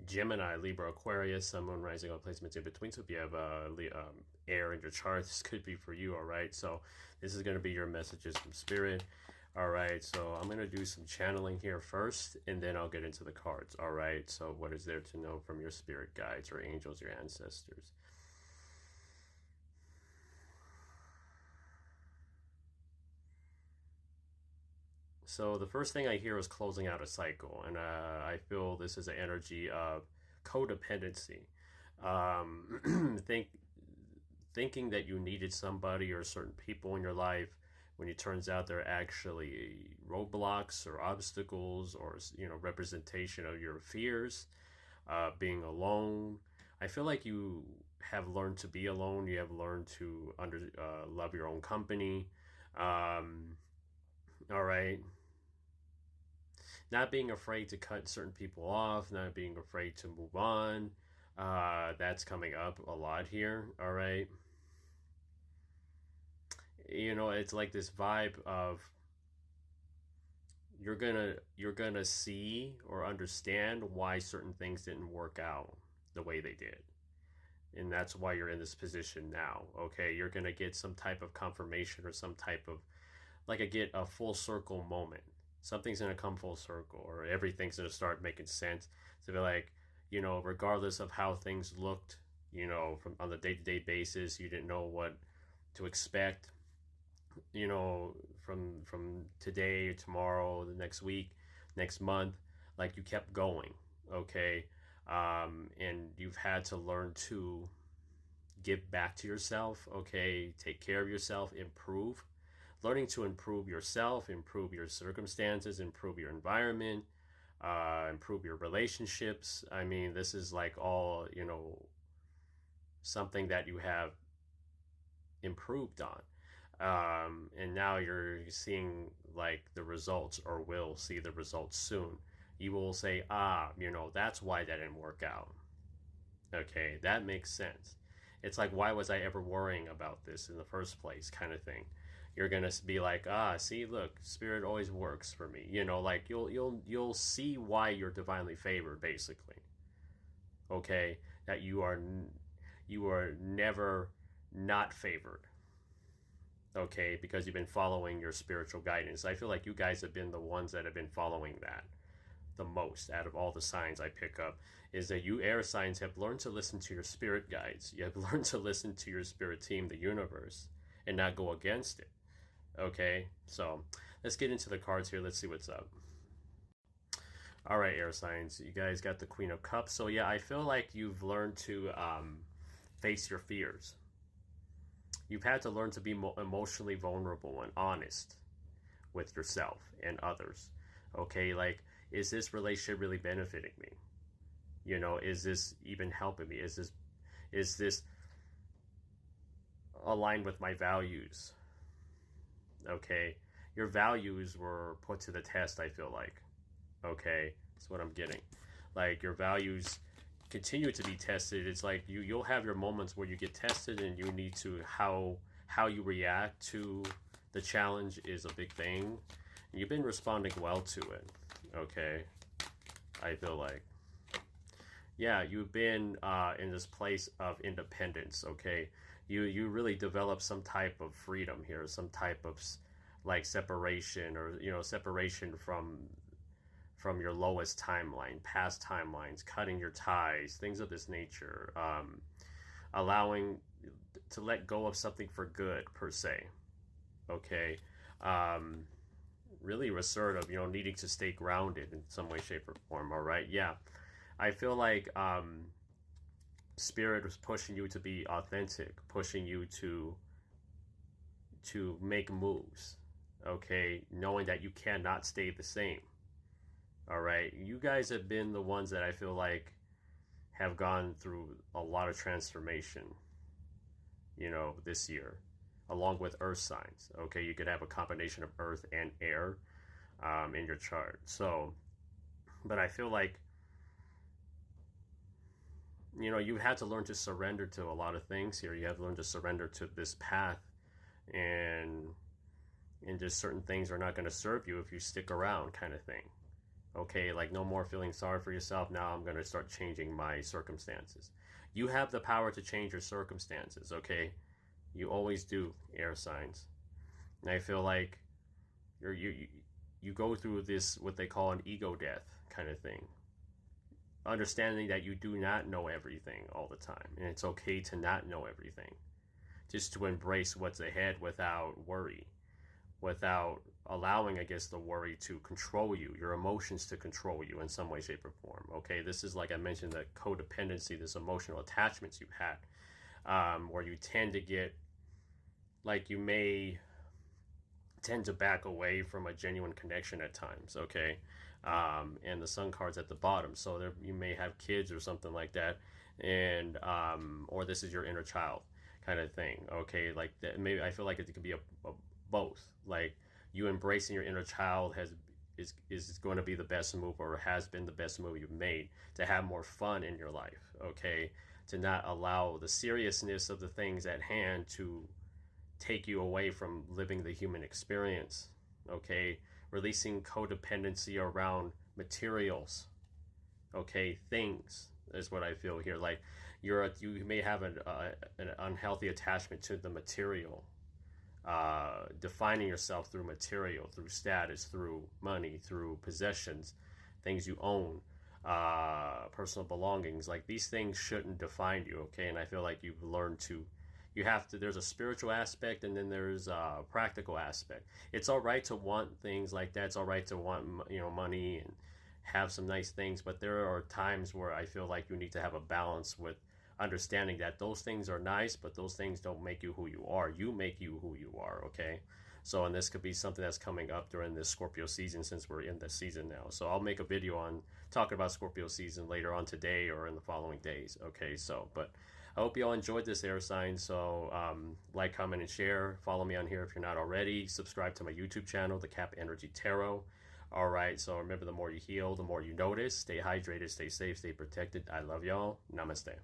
Gemini, Libra, Aquarius, Sun, Moon, Rising, all placements in between. So if you have air in your chart, this could be for you, all right? So this is going to be your messages from Spirit. All right, so I'm going to do some channeling here first, and then I'll get into the cards, all right? So what is there to know from your spirit guides, your angels, your ancestors? So the first thing I hear is closing out a cycle, and I feel this is an energy of codependency. Thinking that you needed somebody or certain people in your life, when it turns out they're actually roadblocks or obstacles, or representation of your fears. Being alone. I feel like you have learned to be alone. You have learned to love your own company. Um, all right. Not being afraid to cut certain people off, not being afraid to move on. That's coming up a lot here. All right. It's like this vibe of you're gonna see or understand why certain things didn't work out the way they did, and that's why you're in this position now. Okay, you're gonna get some type of confirmation or some type of get a full circle moment. Something's gonna come full circle, or everything's gonna start making sense. To be like, regardless of how things looked, from on the day-to-day basis, you didn't know what to expect, from today, tomorrow, the next week, next month. Like, you kept going. Okay. And you've had to learn to give back to yourself. Okay, take care of yourself, improve. Learning to improve yourself, improve your circumstances, improve your environment, improve your relationships. I mean, this is like all, something that you have improved on. And now you're seeing like the results, or will see the results soon. You will say, that's why that didn't work out. Okay, that makes sense. It's like, why was I ever worrying about this in the first place, kind of thing. You're gonna be like, see, look, spirit always works for me. Like, you'll see why you're divinely favored, basically. Okay, that you are never not favored. Okay, because you've been following your spiritual guidance. I feel like you guys have been the ones that have been following that the most out of all the signs I pick up. Is that you air signs have learned to listen to your spirit guides. You have learned to listen to your spirit team, the universe, and not go against it. Okay, so let's get into the cards here. Let's see what's up. All right, air signs, you guys got the Queen of Cups. So yeah, I feel like you've learned to face your fears. You've had to learn to be emotionally vulnerable and honest with yourself and others. Okay, like, is this relationship really benefiting me? Is this even helping me? Is this aligned with my values? Okay, your values were put to the test, I feel like. Okay, that's what I'm getting. Like, your values continue to be tested. It's like you'll have your moments where you get tested, and you need to how you react to the challenge is a big thing. And you've been responding well to it. Okay, I feel like, yeah, you've been in this place of independence. Okay, you really develop some type of freedom here, some type of like separation, or separation from your lowest timeline, past timelines, cutting your ties, things of this nature, allowing to let go of something for good, per se. Okay, really assertive, needing to stay grounded in some way, shape, or form. All right, yeah, I feel like spirit was pushing you to be authentic, pushing you to make moves. Okay, knowing that you cannot stay the same. All right, you guys have been the ones that I feel like have gone through a lot of transformation, this year, along with earth signs. Okay, you could have a combination of earth and air in your chart. So, but I feel like, you had to learn to surrender to a lot of things here. You have to learn to surrender to this path, and just certain things are not going to serve you if you stick around, kind of thing. Okay, like no more feeling sorry for yourself. Now I'm going to start changing my circumstances. You have the power to change your circumstances, okay? You always do, air signs. And I feel like you go through this, what they call an ego death kind of thing. Understanding that you do not know everything all the time, and it's okay to not know everything. Just to embrace what's ahead without worry, without allowing, I guess, the worry to control you, your emotions to control you in some way, shape, or form. Okay, this is like I mentioned, the codependency, this emotional attachments you've had, where you tend to get, like, you may tend to back away from a genuine connection at times. Okay, and the sun card's at the bottom, so there you may have kids or something like that, and or this is your inner child kind of thing. Okay, like that. Maybe I feel like it could be a both. Like you embracing your inner child is going to be the best move, or has been the best move you've made, to have more fun in your life. Okay, to not allow the seriousness of the things at hand to take you away from living the human experience. Okay, releasing codependency around materials. Okay, things is what I feel here. Like you may have an unhealthy attachment to the material, defining yourself through material, through status, through money, through possessions, things you own, personal belongings. Like these things shouldn't define you. Okay, and I feel like you've learned to. You have to. There's a spiritual aspect, and then there's a practical aspect. It's all right to want things like that. It's all right to want money and have some nice things, but there are times where I feel like you need to have a balance with understanding that those things are nice, but those things don't make you who you are. You make you who you are. Okay. So, and this could be something that's coming up during this Scorpio season, since we're in the season now. So I'll make a video on talking about Scorpio season later on today or in the following days. Okay. So, but I hope you all enjoyed this air sign. So like, comment, and share. Follow me on here if you're not already. Subscribe to my YouTube channel, The Capenergy Tarot. All right. So remember, the more you heal, the more you notice. Stay hydrated, stay safe, stay protected. I love y'all. Namaste.